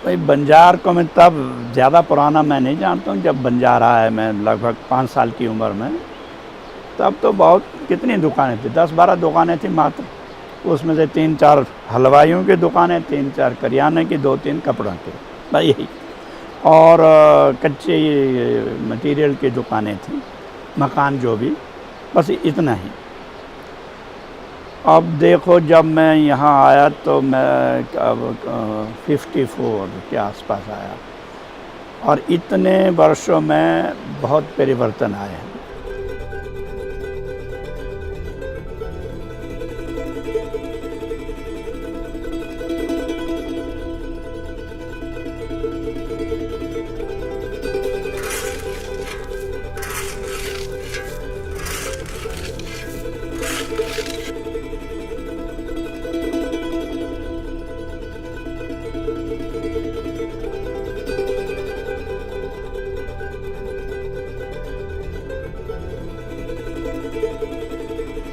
भाई बंजार को मैं तब ज़्यादा पुराना मैं नहीं जानता हूँ, जब बंजार आया है मैं लगभग 5 साल की उम्र में, तब तो बहुत कितनी दुकानें थी, 10-12 दुकानें थी मात्र। उसमें से 3-4 हलवाइयों की दुकानें, 3-4 करियाने की, 2-3 कपड़ों की, भाई यही। और कच्चे मटेरियल की दुकानें थी, मकान जो भी, बस इतना ही। अब देखो जब मैं यहाँ आया तो मैं 54 के आसपास आया, और इतने वर्षों में बहुत परिवर्तन आए हैं।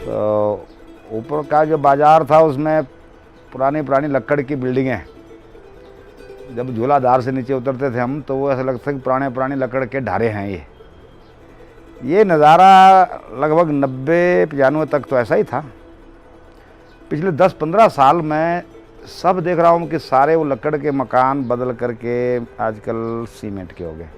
तो ऊपर का जो बाज़ार था उसमें पुरानी लकड़ की बिल्डिंगें, जब झूलाधार से नीचे उतरते थे हम तो वो ऐसा लगता था कि पुराने लकड़ के ढारे हैं। ये नज़ारा लगभग 90-95 तक तो ऐसा ही था। पिछले 10-15 साल में सब देख रहा हूँ कि सारे वो लकड़ के मकान बदल करके आजकल सीमेंट के हो गए।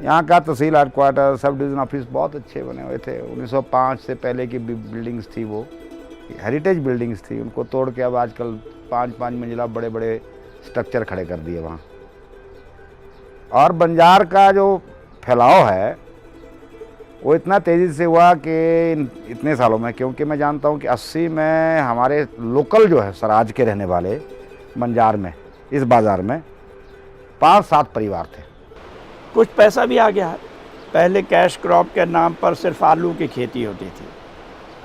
यहाँ का तहसील हेडक्वार्टर, सब डिवीज़न ऑफिस बहुत अच्छे बने हुए थे। 1905 से पहले की बिल्डिंग्स थी, वो हेरिटेज बिल्डिंग्स थी। उनको तोड़ के अब आजकल 5-5 मंजिला बड़े बड़े स्ट्रक्चर खड़े कर दिए वहाँ। और बंजार का जो फैलाव है वो इतना तेज़ी से हुआ कि इतने सालों में, क्योंकि मैं जानता हूँ कि 80 में हमारे लोकल जो है सराज के रहने वाले बंजार में, इस बाज़ार में 5-7 परिवार थे। कुछ पैसा भी आ गया है। पहले कैश क्रॉप के नाम पर सिर्फ आलू की खेती होती थी।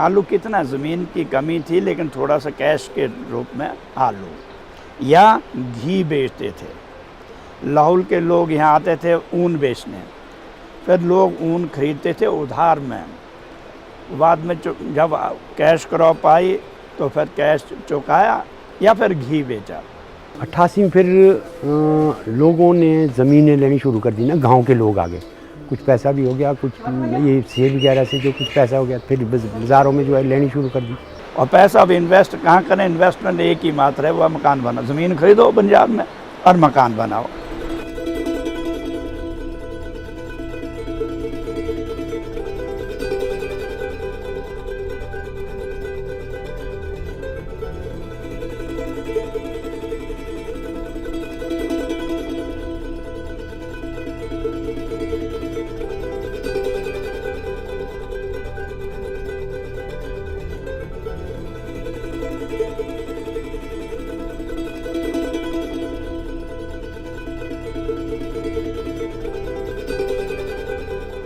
आलू कितना, ज़मीन की कमी थी, लेकिन थोड़ा सा कैश के रूप में आलू या घी बेचते थे। लाहौल के लोग यहाँ आते थे ऊन बेचने, फिर लोग ऊन खरीदते थे उधार में। बाद में जब कैश क्रॉप आई तो फिर कैश चुकाया या फिर घी बेचा। 88 में फिर लोगों ने ज़मीनें लेनी शुरू कर दी ना, गांव के लोग आ गए। कुछ पैसा भी हो गया, कुछ ये सेल वगैरह से जो कुछ पैसा हो गया, फिर बाज़ारों में जो है लेनी शुरू कर दी। और पैसा अब इन्वेस्ट कहाँ करें? इन्वेस्टमेंट एक ही मात्र है, वह मकान बनाओ। ज़मीन खरीदो पंजाब में और मकान बनाओ।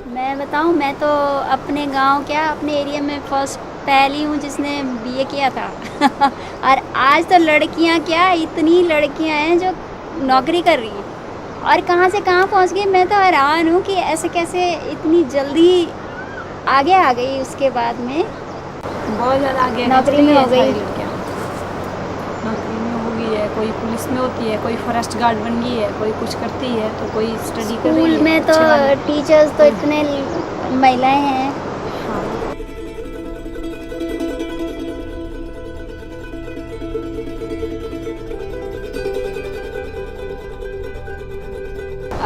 मैं बताऊं, मैं तो अपने गांव क्या अपने एरिया में फर्स्ट पहली हूं जिसने बीए किया था। और आज तो लड़कियां क्या, इतनी लड़कियां हैं जो नौकरी कर रही हैं और कहां से कहां पहुंच गई। मैं तो हैरान हूं कि ऐसे कैसे इतनी जल्दी आगे आ गई। उसके बाद में बहुत ज़्यादा आगे नौकरी में हो गई। नौकरी में हो गई है, कोई पुलिस में होती है, कोई फॉरेस्ट गार्ड बन गई है, कोई कुछ करती है, तो कोई स्टडी कर रही है। स्कूल में तो टीचर्स तो इतने महिलाएं हैं।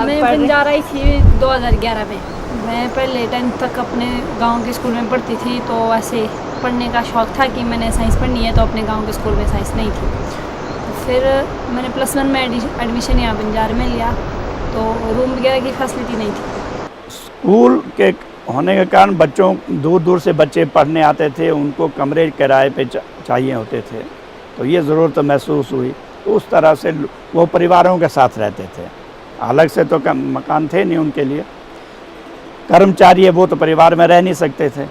मैं बंजार आई थी 2011 में। मैं पहले 10th तक अपने गांव के स्कूल में पढ़ती थी, तो ऐसे पढ़ने का शौक़ था कि मैंने साइंस पढ़नी है, तो अपने गांव के स्कूल में साइंस नहीं थी। तो फिर मैंने +1 में एडमिशन यहाँ बंजार में लिया, तो रूम वगैरह की फैसिलिटी नहीं थी। स्कूल के होने के कारण बच्चों दूर दूर से बच्चे पढ़ने आते थे, उनको कमरे किराए पे चाहिए होते थे, तो ये ज़रूरत महसूस हुई। तो उस तरह से वो परिवारों के साथ रहते थे। अलग से तो मकान थे नहीं उनके लिए। कर्मचारी है वो तो परिवार में रह नहीं सकते थे,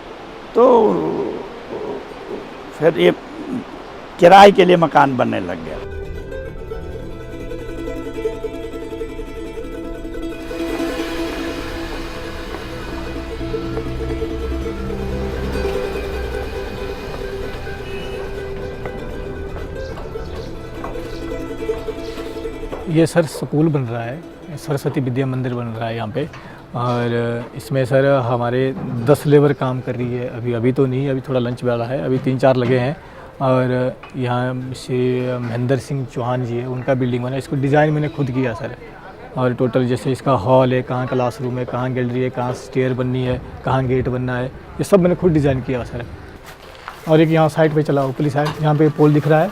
तो फिर ये किराए के लिए मकान बनने लग गया। ये सर स्कूल बन रहा है, सरस्वती विद्या मंदिर बन रहा है यहाँ पे, और इसमें सर हमारे 10 लेबर काम कर रही है। अभी तो नहीं, अभी थोड़ा लंच वाला है, अभी 3-4 लगे हैं। और यहाँ से महेंद्र सिंह चौहान जी है, उनका बिल्डिंग बना है। इसको डिज़ाइन मैंने खुद किया सर। और टोटल जैसे इसका हॉल है, कहाँ क्लासरूम है, कहाँ गैलरी है, कहाँ स्टेयर बननी है, कहाँ गेट बनना है, ये सब मैंने खुद डिज़ाइन किया सर। और एक यहाँ साइड पे चला हुआ पुलिस साइड, यहाँ पे पोल दिख रहा है,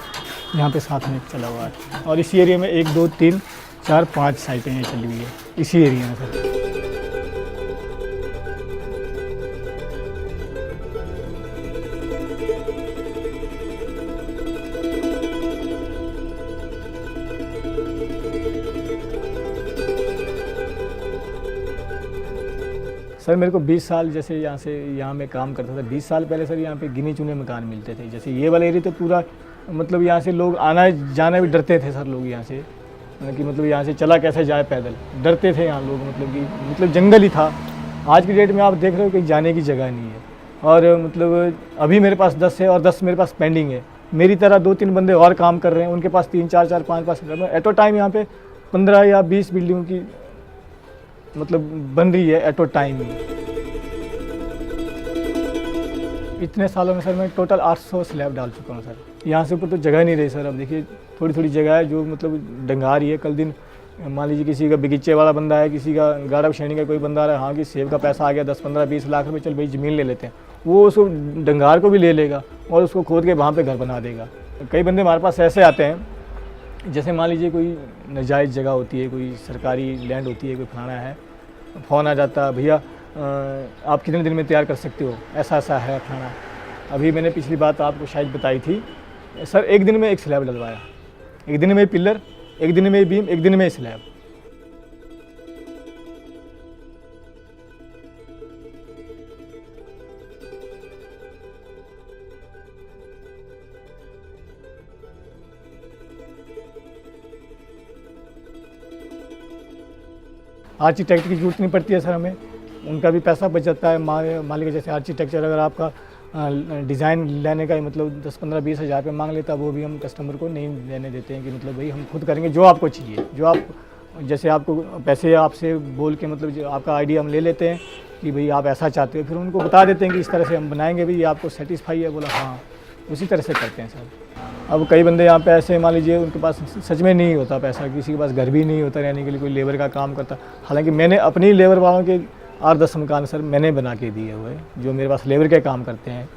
यहाँ पे साथ में चला हुआ है। और इसी एरिया में 1, 2, 3, 4, 5 साइटें हैं चली हुई है इसी एरिया में सर। सर मेरे को 20 साल जैसे यहाँ मैं काम करता था। 20 साल पहले सर यहाँ पे गिने चुने मकान मिलते थे। जैसे ये वाला एरिया तो पूरा मतलब यहाँ से लोग आना जाना भी डरते थे सर। लोग यहाँ से कि मतलब यहाँ से चला कैसे जाए, पैदल डरते थे यहाँ लोग। मतलब जंगल ही था। आज की डेट में आप देख रहे हो कि जाने की जगह नहीं है। और मतलब अभी मेरे पास 10 है और 10 मेरे पास पेंडिंग है। मेरी तरह 2-3 बंदे और काम कर रहे हैं, उनके पास 3-4, 5 एट अ टाइम यहाँ पे 15 या 20 बिल्डिंगों की मतलब बन रही है एट अ टाइम ही। इतने सालों में सर मैं टोटल 800 स्लैब डाल चुका हूँ सर। यहाँ से ऊपर तो जगह नहीं रही सर। अब देखिए थोड़ी जगह है जो मतलब डंगा रही है। कल दिन मान लीजिए किसी का बगीचे वाला बंदा है, किसी का गाड़ा श्रेणी का कोई बंदा है, हाँ कि सेब का पैसा आ गया 10, 15, 20 लाख रुपए, चल भाई ज़मीन ले लेते हैं, वो उसको डंगार को भी ले लेगा और उसको खोद के वहाँ पे घर बना देगा। कई बंदे हमारे पास ऐसे आते हैं, जैसे मान लीजिए कोई नाजायज़ जगह होती है, कोई सरकारी लैंड होती है, कोई फलाना है, फ़ोन आ जाता है, भैया आप कितने दिन में तैयार कर सकते हो, ऐसा है फलाना। अभी मैंने पिछली बात आपको शायद बताई थी सर, 1 दिन में 1 स्लैब डलवाया, 1 दिन में पिलर, 1 दिन में बीम, 1 दिन में स्लैब। आर्किटेक्ट की जरूरत नहीं पड़ती है सर हमें, उनका भी पैसा बच जाता है। मान लीजिए जैसे आर्किटेक्चर अगर आपका डिज़ाइन लेने का मतलब 10, 15, 20 हज़ार रुपये मांग लेता, वो भी हम कस्टमर को नहीं लेने देते हैं कि मतलब भाई हम खुद करेंगे जो आपको चाहिए। जो आप जैसे आपको पैसे आपसे बोल के मतलब जो आपका आइडिया हम ले लेते हैं कि भाई आप ऐसा चाहते हो, फिर उनको बता देते हैं कि इस तरह से हम बनाएंगे, भाई आपको सेटिस्फाई है, बोला हाँ, उसी तरह से करते हैं सर। अब कई बंदे यहाँ पे ऐसे मान लीजिए उनके पास सच में नहीं होता पैसा, किसी के पास घर भी नहीं होता रहने के लिए, कोई लेबर का काम करता। हालांकि मैंने अपनी लेबर वालों के 8-10 मकान सर मैंने बना के दिए हुए, जो मेरे पास लेबर के काम करते हैं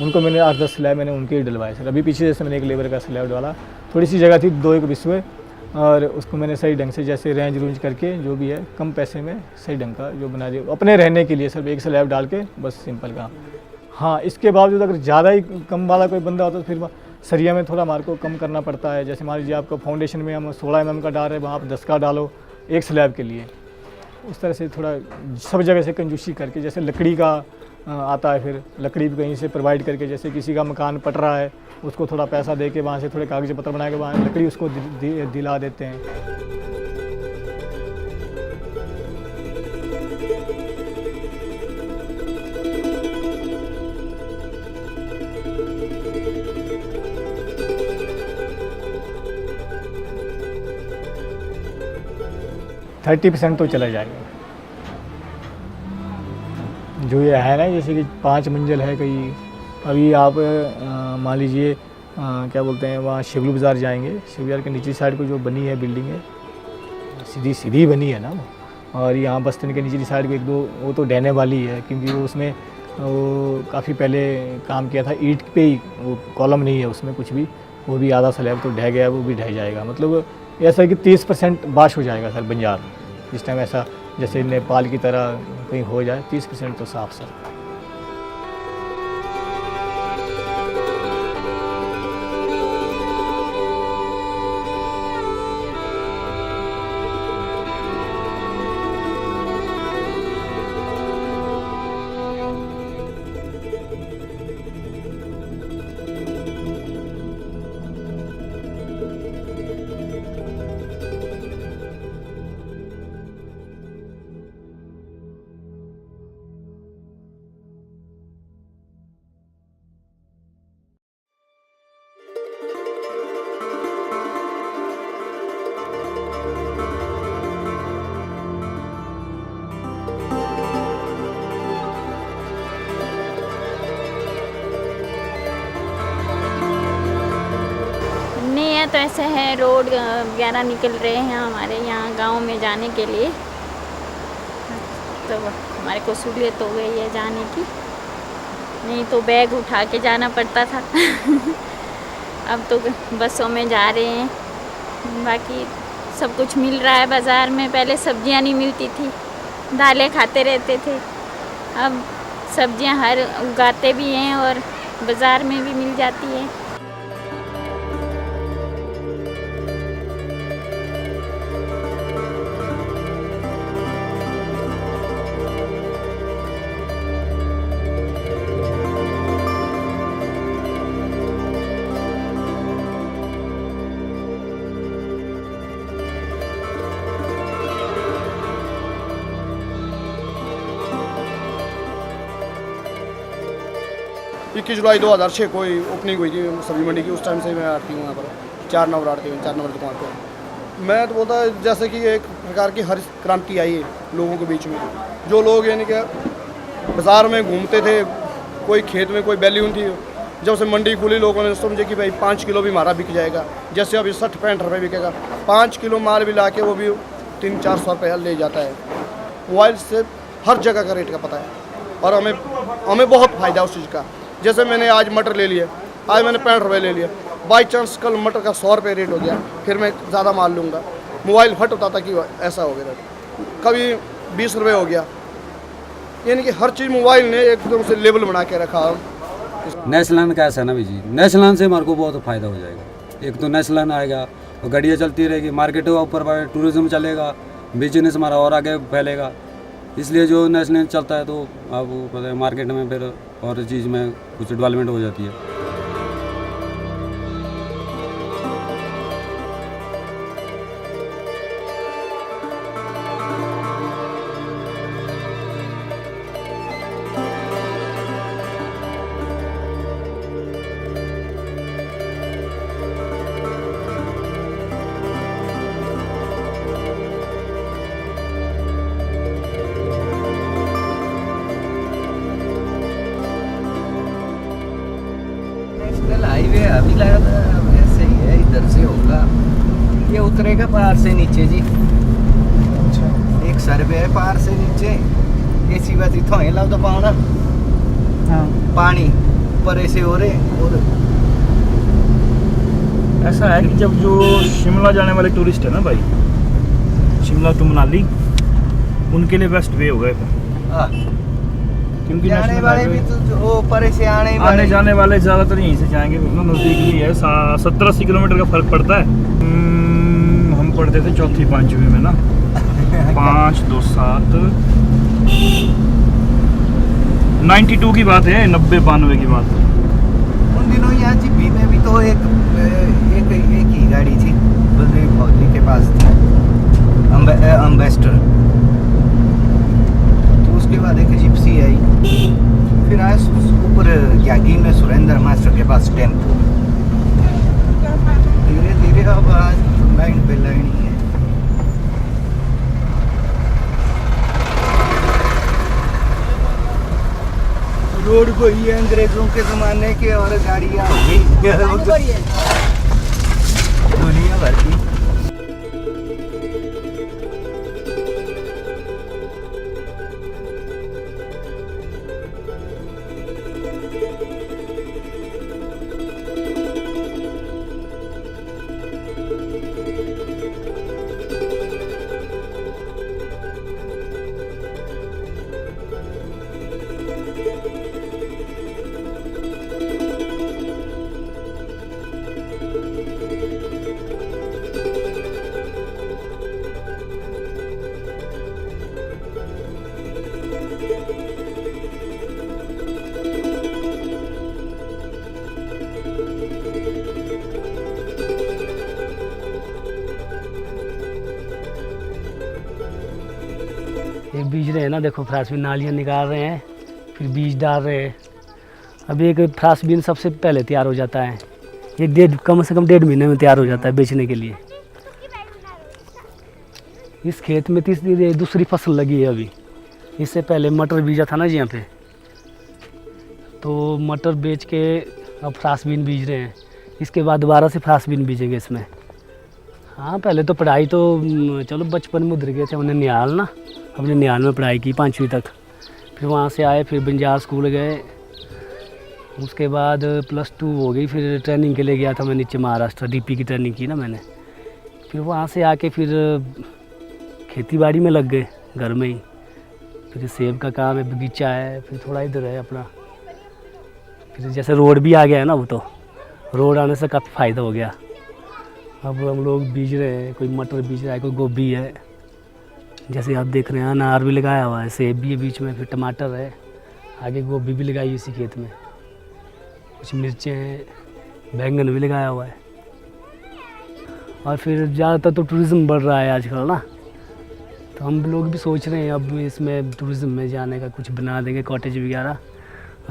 उनको मैंने 8-10 स्लैब मैंने उनके ही डलवाए सर। अभी पीछे जैसे मैंने एक लेबर का स्लैब डाला, थोड़ी सी जगह थी 2 एक बिस्वे, और उसको मैंने सही ढंग से जैसे रेंज रूंज करके जो भी है कम पैसे में सही ढंग का जो बना दिया अपने रहने के लिए, सिर्फ 1 स्लैब डाल के बस सिंपल काम। हाँ, इसके बावजूद अगर ज़्यादा ही कम वाला कोई बंदा होता तो फिर सरिया में थोड़ा हमारे को कम करना पड़ता है। जैसे मान लीजिए आपका फाउंडेशन में हम 16 mm का डाल रहे हैं, वहाँ आप 10 का डालो 1 स्लैब के लिए। उस तरह से थोड़ा सब जगह से कंजूसी करके, जैसे लकड़ी का आता है, फिर लकड़ी भी कहीं से प्रोवाइड करके, जैसे किसी का मकान पट रहा है उसको थोड़ा पैसा दे के वहाँ से थोड़े कागज पत्र बना के वहाँ लकड़ी उसको दिला देते हैं। %30 तो चला जाएगा। जो ये है ना, जैसे कि 5 मंजिल है कहीं, अभी आप मान लीजिए क्या बोलते हैं, वहाँ शिवलू बाज़ार जाएंगे, शिवलू बाज़ार के नीचे साइड को जो बनी है बिल्डिंग है, सीधी बनी है ना वो। और यहाँ बस स्टैंड के नीचे साइड को 1-2 वो तो ढहने वाली है, क्योंकि वो उसमें वो काफ़ी पहले काम किया था, ईंट पे ही, वो कॉलम नहीं है उसमें कुछ भी, वो भी आधा स्लैब तो ढह गया, वो भी ढह जाएगा। मतलब ऐसा है कि 30% बाश हो जाएगा सर बंजार। जिस टाइम ऐसा जैसे नेपाल की तरह कहीं हो जाए, 30% तो साफ सर। तो ऐसे है, रोड वगैरह निकल रहे हैं हमारे यहाँ गांव में जाने के लिए, तो हमारे को सहूलियत हो गई है जाने की, नहीं तो बैग उठा के जाना पड़ता था अब तो बसों में जा रहे हैं। बाकी सब कुछ मिल रहा है बाज़ार में, पहले सब्जियां नहीं मिलती थी, दालें खाते रहते थे, अब सब्जियां हर उगाते भी हैं और बाज़ार में भी मिल जाती है। इक्कीस जुलाई 2006 को ओपनिंग हुई थी सब्जी मंडी की, उस टाइम से मैं आती हूँ यहाँ पर, 4 नंबर आती हूँ, 4 नंबर दुकान पर। मैं तो बोलता जैसे कि एक प्रकार की हर क्रांति आई है लोगों के बीच में। जो लोग यानी कि बाज़ार में घूमते थे, कोई खेत में कोई बैली थी, जब से मंडी खुली लोगों ने समझे कि भाई 5 किलो भी हमारा बिक जाएगा। जैसे अभी 60-65 रुपये बिकेगा, 5 किलो माल भी ला के वो भी 300-400 रुपये ले जाता है। मोबाइल से हर जगह का रेट का पता है और हमें बहुत फ़ायदा उस चीज़ का। जैसे मैंने आज मटर ले लिया, आज मैंने 65 रुपये ले लिया, बाई चांस कल मटर का 100 रुपये रेट हो गया, फिर मैं ज़्यादा माल लूँगा। मोबाइल फट होता था कि ऐसा हो गया, कभी 20 रुपये हो गया, यानी कि हर चीज़ मोबाइल ने एकदम से लेवल बना के रखा। नेशनल का ऐसा ना भी जी, नेशनल से हमारे को बहुत फ़ायदा हो जाएगा। एक तो नेशनल आएगा और गाड़ियाँ चलती रहेगी, मार्केट ऊपर टूरिज़्म चलेगा, बिजनेस हमारा और आगे फैलेगा। इसलिए जो नेशनल चलता है तो आपको पता है मार्केट में फिर और चीज़ में कुछ डेवलपमेंट हो जाती है। नेशनल हाईवे अभी लगा था ऐसे ही है, इधर से होगा, ये उतरेगा पहाड़ से नीचे जी। अच्छा, एक सर्वे है पहाड़ से नीचे, ऐसी बात इतना है लाओ तो पाना। हाँ, पानी ऊपर ऐसे हो रहे। और ऐसा है कि जब जो शिमला जाने वाले टूरिस्ट है ना भाई, शिमला टू मनाली, उनके लिए बेस्ट वे होगा क्योंकि जाने वाले भी तो वो ऊपर से आने जाने वाले ज़्यादातर यहीं से जाएंगे, नज़दीक भी है, 70-80 किलोमीटर का फ़र्क पड़ता है। हम पढ़ते थे 4वीं-5वीं में ना 5, 2, 7, 92 की बात है, 90-92 की बात। उन दिनों यहाँ जीपी में भी तो एक ही गाड़ी थी, बलदेव फौजी के पास थी, अम्बेस्टर। तो उसके बाद एक जिप्सी आई, फिर आया ऊपर यागी में सुरेंद्र मास्टर के पास टेम्पो। धीरे धीरे अब आज लाइन पे लाइन ही है। रोड को ही अंग्रेजों के ज़माने के और गाड़ियाँ हो गई दुनिया भर की। ये बीज रहे हैं ना, देखो फ्रांसबीन नालियाँ निकाल रहे हैं, फिर बीज डाल रहे हैं। अभी एक फ्रांसबीन सबसे पहले तैयार हो जाता है, ये कम से कम 1.5 महीने में तैयार हो जाता है बेचने के लिए। इस खेत में तीसरी दूसरी फसल लगी है अभी, इससे पहले मटर बीजा था ना जी यहाँ पे, तो मटर बेच के अब फ्रांसबीन बीज रहे हैं। इसके बाद दोबारा से फ्रांसबीन बीजेंगे इसमें। हाँ पहले तो पढ़ाई तो चलो बचपन में उधर गए थे हमने निहाल ना, हमने निहाल में पढ़ाई की 5वीं तक, फिर वहाँ से आए फिर बंजार स्कूल गए, उसके बाद +2 हो गई, फिर ट्रेनिंग के लिए गया था मैं नीचे महाराष्ट्र, DP की ट्रेनिंग की ना मैंने। फिर वहाँ से आके फिर खेती बाड़ी में लग गए घर में ही, फिर सेब का काम है, बगीचा है, फिर थोड़ा इधर है अपना। फिर जैसे रोड भी आ गया है ना, वो तो रोड आने से काफ़ी फ़ायदा हो गया। अब हम लोग बीज रहे हैं, कोई मटर बीज रहा है, कोई गोभी है, जैसे आप देख रहे हैं अनार भी लगाया हुआ है, सेब भी है बीच में, फिर टमाटर है, आगे गोभी भी लगाई इसी खेत में, कुछ मिर्चें हैं, बैंगन भी लगाया हुआ है। और फिर ज़्यादातर तो टूरिज़्म बढ़ रहा है आजकल ना, तो हम लोग भी सोच रहे हैं अब इसमें टूरिज़्म में जाने का, कुछ बना देंगे कॉटेज वगैरह।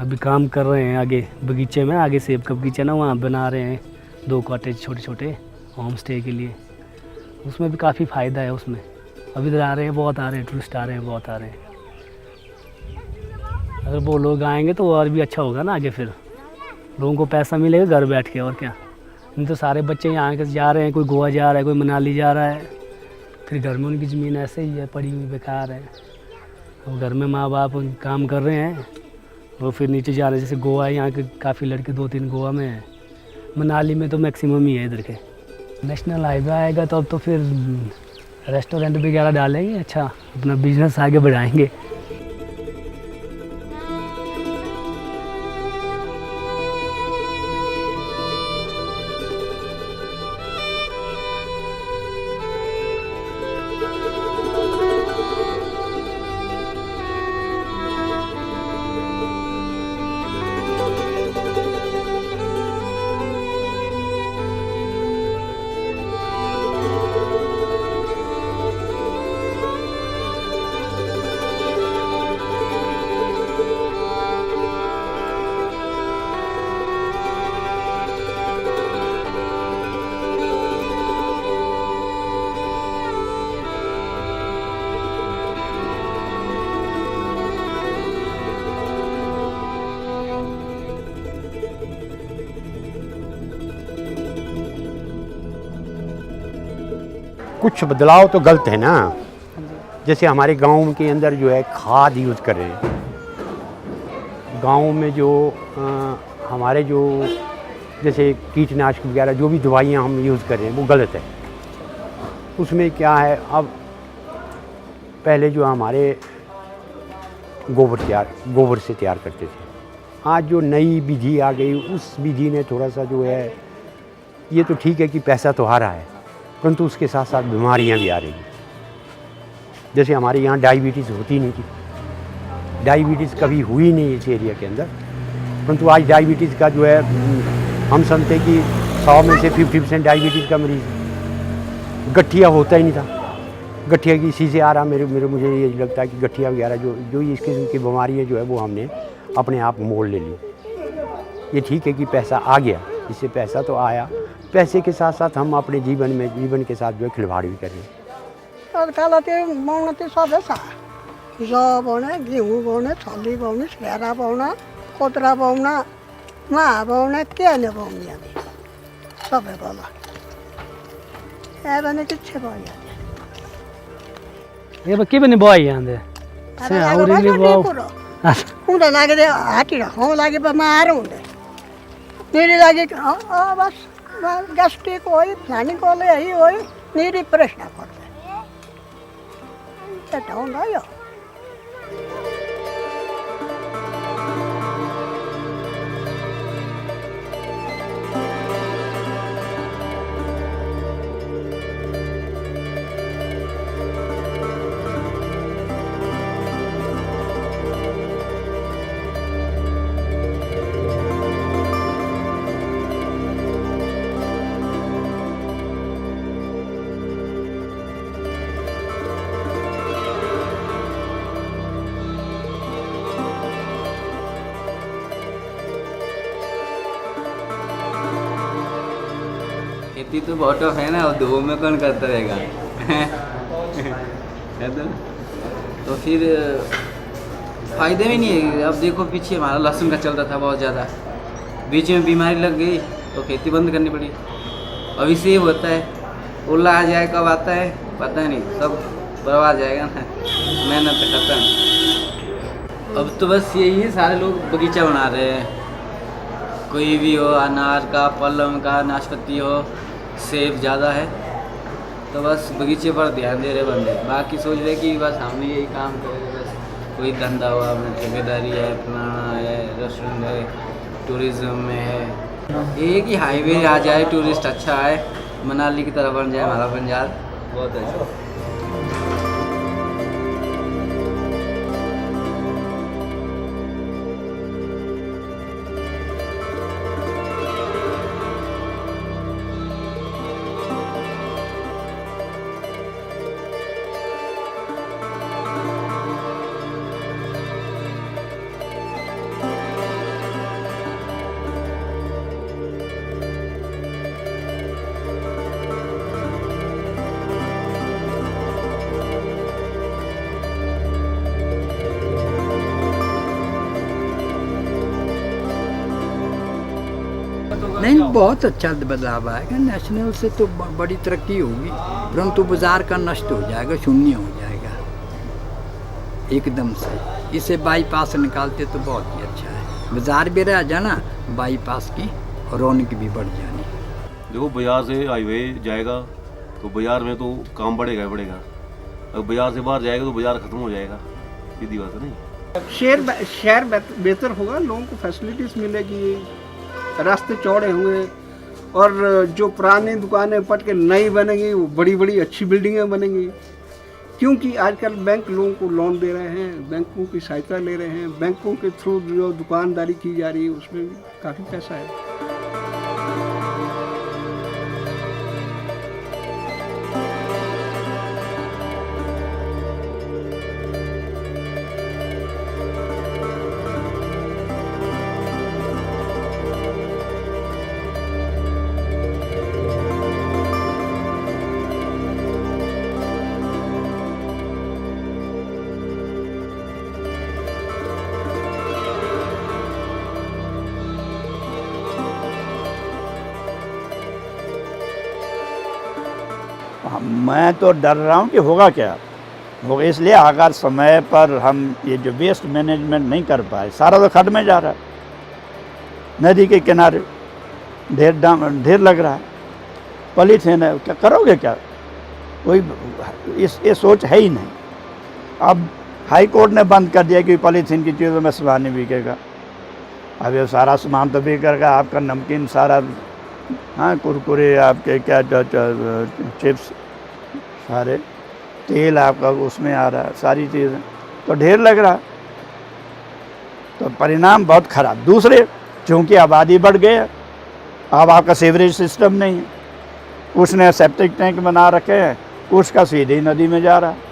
अभी काम कर रहे हैं आगे बगीचे में, आगे सेब का बगीचा ना, वहाँ बना रहे हैं 2 कॉटेज छोटे छोटे होम स्टे के लिए, उसमें भी काफ़ी फ़ायदा है उसमें। अब इधर आ रहे हैं, बहुत आ रहे हैं टूरिस्ट, आ रहे हैं बहुत आ रहे हैं। अगर वो लोग आएंगे तो और भी अच्छा होगा ना, आगे फिर लोगों को पैसा मिलेगा घर बैठ के, और क्या। नहीं तो सारे बच्चे यहाँ के जा रहे हैं, कोई गोवा जा रहा है, कोई मनाली जा रहा है, फिर घर में उनकी ज़मीन ऐसे ही है पड़ी हुई बेकार है। अब घर में माँ बाप काम कर रहे हैं, वो फिर नीचे जा रहे हैं, जैसे गोवा है, यहाँ के काफ़ी लड़के 2-3 गोवा में हैं, मनाली में तो मैक्सिमम ही है इधर के। नेशनल हाईवे आएगा तो अब तो फिर रेस्टोरेंट वगैरह डालेंगे, अच्छा अपना बिजनेस आगे बढ़ाएंगे। कुछ बदलाव तो गलत है ना, जैसे हमारे गांव के अंदर जो है खाद यूज़ कर रहे हैं। गांव में जो हमारे जो जैसे कीटनाशक वगैरह जो भी दवाइयां हम यूज़ कर रहे हैं वो गलत है। उसमें क्या है, अब पहले जो हमारे गोबर से तैयार करते थे, आज जो नई विधि आ गई उस विधि ने थोड़ा सा जो है, ये तो ठीक है कि पैसा तो आ रहा है, परंतु उसके साथ साथ बीमारियां भी आ रही हैं। जैसे हमारे यहाँ डायबिटीज़ होती नहीं थी, डायबिटीज़ कभी हुई नहीं इस एरिया के अंदर, परंतु आज डायबिटीज़ का जो है हम सुनते हैं कि 100 में से 50% डायबिटीज़ का मरीज़ है। गठिया होता ही नहीं था, गठिया की इसी से आ रहा। मुझे ये लगता है कि गठिया वगैरह जो इस किस्म की बीमारियाँ जो है वो हमने अपने आप मोल ले ली। ये ठीक है कि पैसा आ गया, इससे पैसा तो आया, पैसे के साथ साथ हम अपने जीवन के साथ जो है खिलवाड़ भी करें। जौ पाउने, गेहूँ पाउने, छली पाउने, भेरा पाउने, कोतरा पाउने, माहा पाउने, के पाउने हामी सबै पाउला। भने किच्छे पाउने ये के पनि भयो यहाँ उनीहरू लागि हाटी राखौँ लागि मार हुँदैन, मेरी लागि बस ग्यास्ट्रिक होई, प्लानिंग कोले है होई, मेरी प्रश्न करते क्या होगा यो। खेती तो बहुत टफ है ना, और दो में कौन करता रहेगा है तो फिर फायदे भी नहीं है। अब देखो पीछे हमारा लहसुन का चल रहा था बहुत ज़्यादा, बीच में बीमारी लग गई तो खेती बंद करनी पड़ी। अभी से ये होता है, ओला आ जाए कब आता है पता नहीं, सब बर्बाद जाएगा ना, मेहनत खत्म। अब तो बस यही है, सारे लोग बगीचा बना रहे हैं, कोई भी हो, अनार का, पलम का, नाशपाती हो, सेब ज़्यादा है तो बस बगीचे पर ध्यान दे रहे बंदे। बाकी सोच रहे कि बस हम यही काम करें, बस कोई धंधा हुआ, अपना ठेकेदारी है, फलाना है, रेस्टोरेंट है, टूरिज़्म में है। ये कि हाईवे आ जाए, टूरिस्ट अच्छा आए, मनाली की तरफ बन जाए हमारा पंजाब, बहुत अच्छा। नहीं, बहुत अच्छा बदलाव आएगा। नेशनल से तो बड़ी तरक्की होगी, परंतु बाजार का नष्ट हो जाएगा, शून्य हो जाएगा एकदम से। इसे बाईपास निकालते तो बहुत ही अच्छा है, बाजार भी रह जाना, बाईपास की रौनक भी बढ़ जानी। देखो बाजार से हाईवे जाएगा तो बाजार में तो काम बढ़ेगा ही बढ़ेगा, अब बाजार से बाहर जाएगा तो बाजार खत्म हो जाएगा, सीधी बात है नहीं। शहर बेहतर होगा, लोगों को फैसिलिटीज़ मिलेगी, रास्ते चौड़े होंगे, और जो पुरानी दुकानें पट के नई बनेंगी, वो बड़ी बड़ी अच्छी बिल्डिंगें बनेंगी। क्योंकि आजकल बैंक लोगों को लोन दे रहे हैं, बैंकों की सहायता ले रहे हैं, बैंकों के थ्रू जो दुकानदारी की जा रही है उसमें भी काफ़ी पैसा है। मैं तो डर रहा हूँ कि होगा क्या होगा, इसलिए अगर समय पर हम ये जो वेस्ट मैनेजमेंट नहीं कर पाए, सारा तो खड्ड में जा रहा है, नदी के किनारे ढेर लग रहा है, पॉलीथीन है, क्या करोगे क्या, कोई ये सोच है ही नहीं। अब हाई कोर्ट ने बंद कर दिया कि पॉलीथीन की चीज़ों में सामान नहीं बिकेगा, अब ये सारा सामान तो बिकेगा, आपका नमकीन सारा, हाँ, कुरकुरे आपके क्या चिप्स, सारे तेल आपका उसमें आ रहा है, सारी चीज़ें तो ढेर लग रहा है, तो परिणाम बहुत खराब। दूसरे, चूँकि आबादी बढ़ गई है, अब आपका सीवरेज सिस्टम नहीं है, कुछ ने सेप्टिक टैंक बना रखे हैं, कुछ का सीधे नदी में जा रहा है।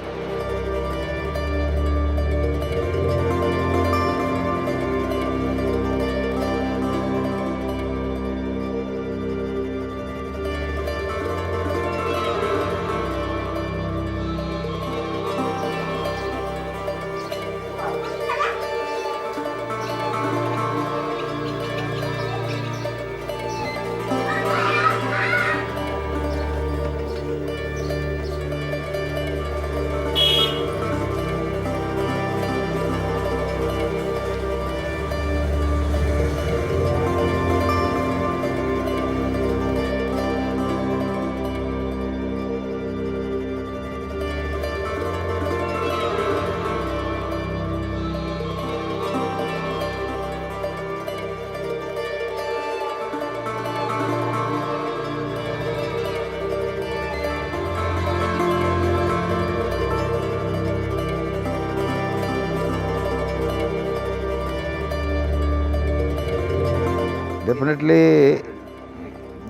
Definitely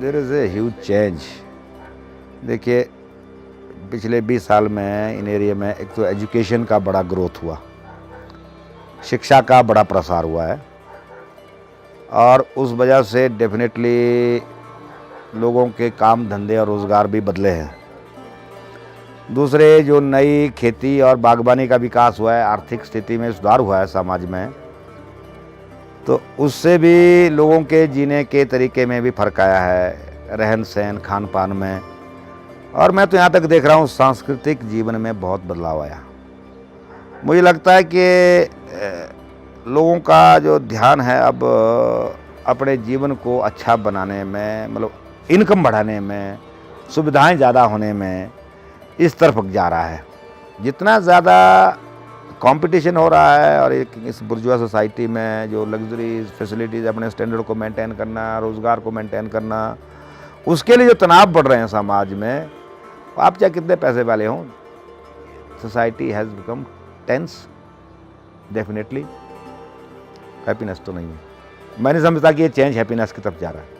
there is a huge change. देखिए पिछले 20 साल में इन एरिया में एक तो एजुकेशन का बड़ा ग्रोथ हुआ, शिक्षा का बड़ा प्रसार हुआ है, और उस वजह से डेफिनेटली लोगों के काम धंधे और रोज़गार भी बदले हैं। दूसरे, जो नई खेती और बागवानी का विकास हुआ है, आर्थिक स्थिति में सुधार हुआ है समाज में, तो उससे भी लोगों के जीने के तरीके में भी फ़र्क आया है, रहन सहन खान पान में, और मैं तो यहाँ तक देख रहा हूँ सांस्कृतिक जीवन में बहुत बदलाव आया। मुझे लगता है कि लोगों का जो ध्यान है अब अपने जीवन को अच्छा बनाने में, मतलब इनकम बढ़ाने में, सुविधाएं ज़्यादा होने में, इस तरफ जा रहा है। जितना ज़्यादा कंपटीशन हो रहा है और एक इस बुर्जुआ सोसाइटी में जो लग्जरीज फैसिलिटीज़, अपने स्टैंडर्ड को मेंटेन करना, रोज़गार को मेंटेन करना, उसके लिए जो तनाव बढ़ रहे हैं समाज में, आप चाहे कितने पैसे वाले हों, society has become tense. Definitely happiness तो नहीं है। मैं नहीं समझता कि ये चेंज हैप्पीनेस की तरफ जा रहा है।